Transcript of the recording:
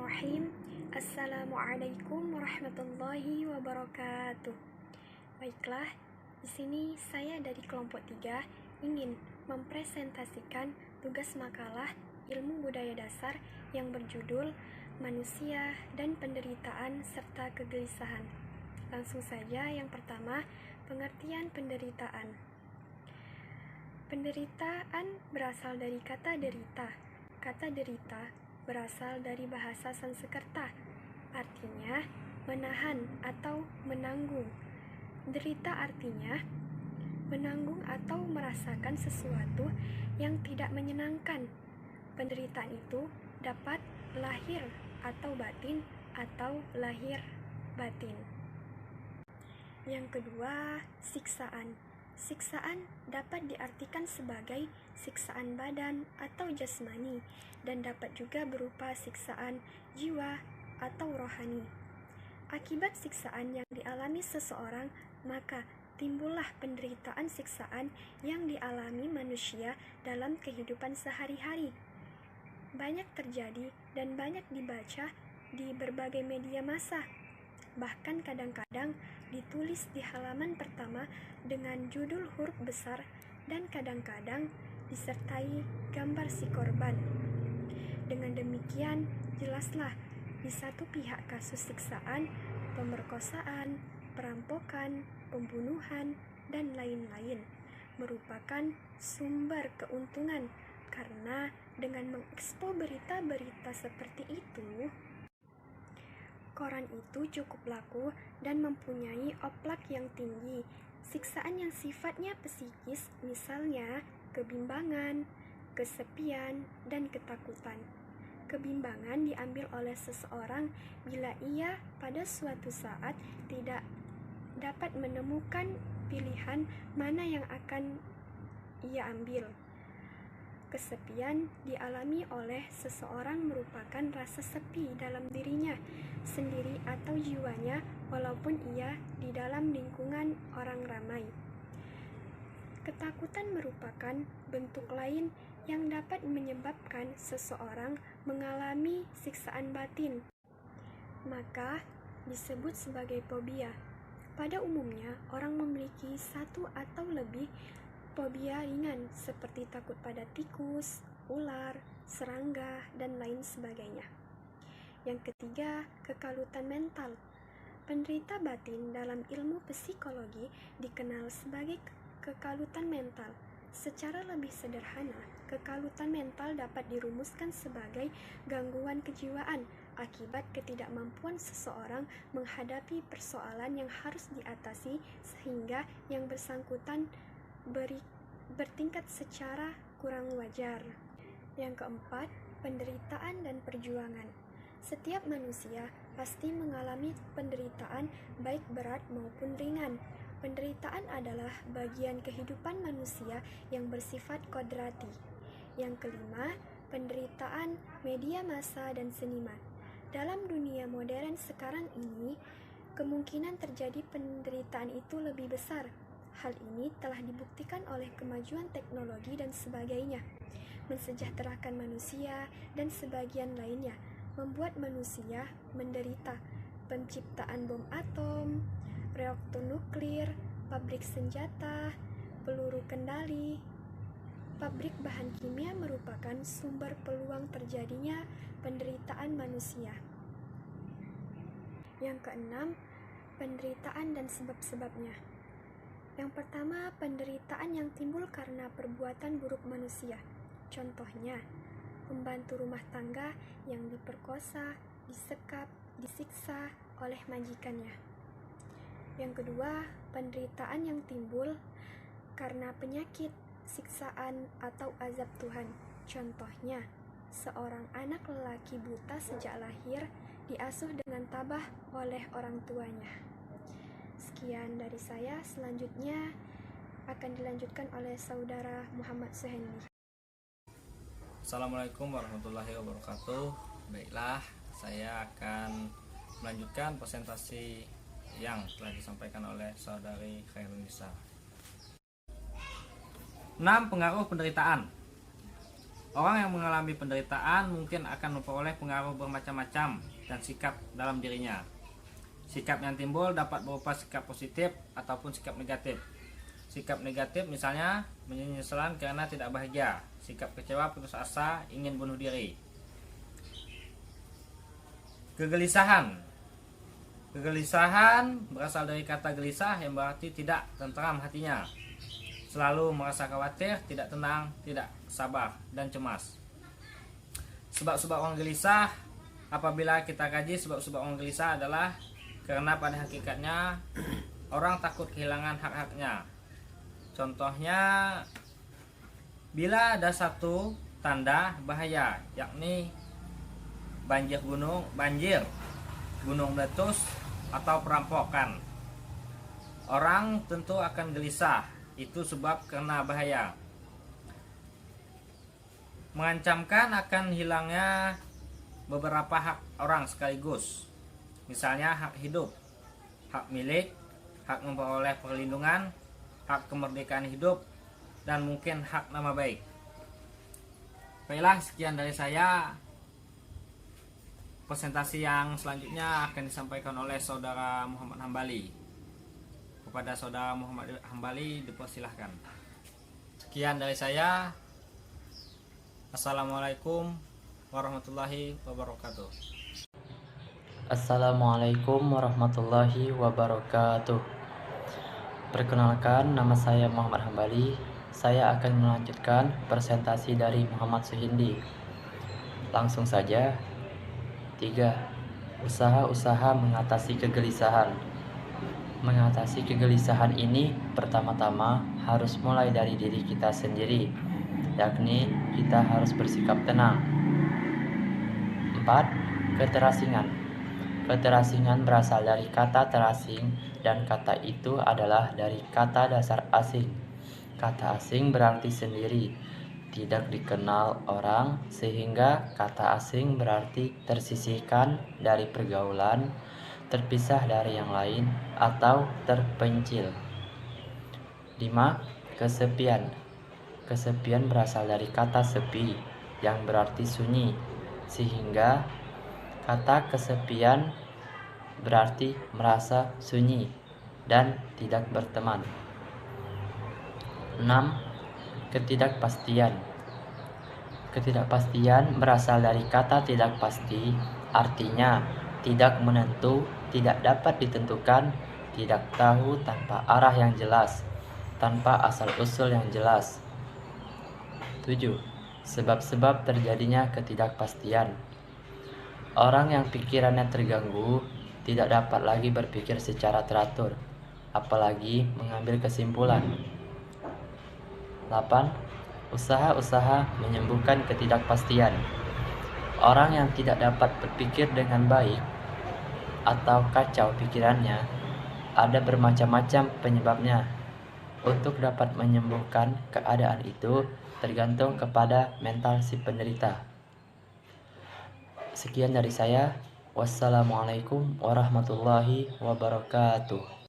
Bismillahirrahmanirrahim. Assalamualaikum warahmatullahi wabarakatuh. Baiklah, di sini saya dari kelompok 3 ingin mempresentasikan tugas makalah ilmu budaya dasar yang berjudul Manusia dan Penderitaan serta Kegelisahan. Langsung saja, yang pertama, pengertian penderitaan. Penderitaan berasal dari kata derita. Kata derita berasal dari bahasa Sanskerta, artinya menahan atau menanggung. Derita artinya menanggung atau merasakan sesuatu yang tidak menyenangkan. Penderitaan itu dapat lahir atau batin atau lahir batin. Yang kedua, siksaan. Siksaan dapat diartikan sebagai siksaan badan atau jasmani dan dapat juga berupa siksaan jiwa atau rohani. Akibat siksaan yang dialami seseorang, maka timbullah penderitaan siksaan yang dialami manusia dalam kehidupan sehari-hari. Banyak terjadi dan banyak dibaca di berbagai media massa. Bahkan kadang-kadang ditulis di halaman pertama dengan judul huruf besar dan kadang-kadang disertai gambar si korban. Dengan demikian, jelaslah di satu pihak kasus siksaan, pemerkosaan, perampokan, pembunuhan, dan lain-lain merupakan sumber keuntungan karena dengan mengekspos berita-berita seperti itu, koran itu cukup laku dan mempunyai oplak yang tinggi. Siksaan yang sifatnya psikis, misalnya kebimbangan, kesepian, dan ketakutan. Kebimbangan diambil oleh seseorang bila ia pada suatu saat tidak dapat menemukan pilihan mana yang akan ia ambil. Kesepian dialami oleh seseorang merupakan rasa sepi dalam dirinya sendiri atau jiwanya walaupun ia di dalam lingkungan orang ramai. Ketakutan merupakan bentuk lain yang dapat menyebabkan seseorang mengalami siksaan batin, maka disebut sebagai fobia. Pada umumnya, orang memiliki satu atau lebih fobia ringan seperti takut pada tikus, ular, serangga, dan lain sebagainya. Yang ketiga, kekalutan mental. Penderita batin dalam ilmu psikologi dikenal sebagai kekalutan mental. Secara lebih sederhana, kekalutan mental dapat dirumuskan sebagai gangguan kejiwaan akibat ketidakmampuan seseorang menghadapi persoalan yang harus diatasi sehingga yang bersangkutan bertingkat secara kurang wajar. Yang keempat, penderitaan dan perjuangan. Setiap manusia pasti mengalami penderitaan baik berat maupun ringan. Penderitaan adalah bagian kehidupan manusia yang bersifat kodrati. Yang kelima, penderitaan media massa dan seniman. Dalam dunia modern sekarang ini, kemungkinan terjadi penderitaan itu lebih besar. Hal ini telah dibuktikan oleh kemajuan teknologi dan sebagainya, mensejahterakan manusia dan sebagian lainnya, membuat manusia menderita. Penciptaan bom atom, reaktor nuklir, pabrik senjata, peluru kendali, pabrik bahan kimia merupakan sumber peluang terjadinya penderitaan manusia. Yang keenam, penderitaan dan sebab-sebabnya. Yang pertama, penderitaan yang timbul karena perbuatan buruk manusia. Contohnya, pembantu rumah tangga yang diperkosa, disekap, disiksa oleh majikannya. Yang kedua, penderitaan yang timbul karena penyakit, siksaan, atau azab Tuhan. Contohnya, seorang anak lelaki buta sejak lahir diasuh dengan tabah oleh orang tuanya. Sekian dari saya, selanjutnya akan dilanjutkan oleh saudara Muhammad Suhendi. Assalamualaikum warahmatullahi wabarakatuh. Baiklah, saya akan melanjutkan presentasi yang telah disampaikan oleh saudari Khairunisa. 6 pengaruh penderitaan. Orang yang mengalami penderitaan mungkin akan memperoleh pengaruh bermacam-macam dan sikap dalam dirinya. Sikap yang timbul dapat berupa sikap positif ataupun sikap negatif. Sikap negatif misalnya penyesalan karena tidak bahagia, sikap kecewa, putus asa, ingin bunuh diri. Kegelisahan. Kegelisahan berasal dari kata gelisah yang berarti tidak tentram hatinya. Selalu merasa khawatir, tidak tenang, tidak sabar, dan cemas. Sebab-sebab orang gelisah, apabila kita kaji sebab-sebab orang gelisah adalah karena pada hakikatnya orang takut kehilangan hak-haknya. Contohnya, bila ada satu tanda bahaya, yakni banjir gunung meletus atau perampokan, orang tentu akan gelisah. Itu sebab karena bahaya, mengancamkan akan hilangnya beberapa hak orang sekaligus. Misalnya hak hidup, hak milik, hak memperoleh perlindungan, hak kemerdekaan hidup, dan mungkin hak nama baik. Baiklah, sekian dari saya. Presentasi yang selanjutnya akan disampaikan oleh saudara Muhammad Hambali. Kepada saudara Muhammad Hambali dipersilahkan. Sekian dari saya. Assalamualaikum warahmatullahi wabarakatuh. Assalamualaikum warahmatullahi wabarakatuh. Perkenalkan, nama saya Muhammad Hambali. Saya akan melanjutkan presentasi dari Muhammad Suhindi. Langsung saja. 3. Usaha-usaha mengatasi kegelisahan. Mengatasi kegelisahan ini pertama-tama harus mulai dari diri kita sendiri, yakni kita harus bersikap tenang. 4. Keterasingan. Keterasingan berasal dari kata terasing dan kata itu adalah dari kata dasar asing. Kata asing berarti sendiri, tidak dikenal orang, sehingga kata asing berarti tersisihkan dari pergaulan, terpisah dari yang lain, atau terpencil. 5. Kesepian. Kesepian berasal dari kata sepi yang berarti sunyi, sehingga kata kesepian berarti merasa sunyi dan tidak berteman. 6. Ketidakpastian. Ketidakpastian berasal dari kata tidak pasti, artinya tidak menentu, tidak dapat ditentukan, tidak tahu tanpa arah yang jelas, tanpa asal-usul yang jelas. 7. Sebab-sebab terjadinya ketidakpastian. Orang yang pikirannya terganggu tidak dapat lagi berpikir secara teratur, apalagi mengambil kesimpulan. 8. Usaha-usaha menyembuhkan ketidakpastian. Orang yang tidak dapat berpikir dengan baik atau kacau pikirannya, ada bermacam-macam penyebabnya. Untuk dapat menyembuhkan keadaan itu tergantung kepada mental si penderita. Sekian dari saya. Wassalamualaikum warahmatullahi wabarakatuh.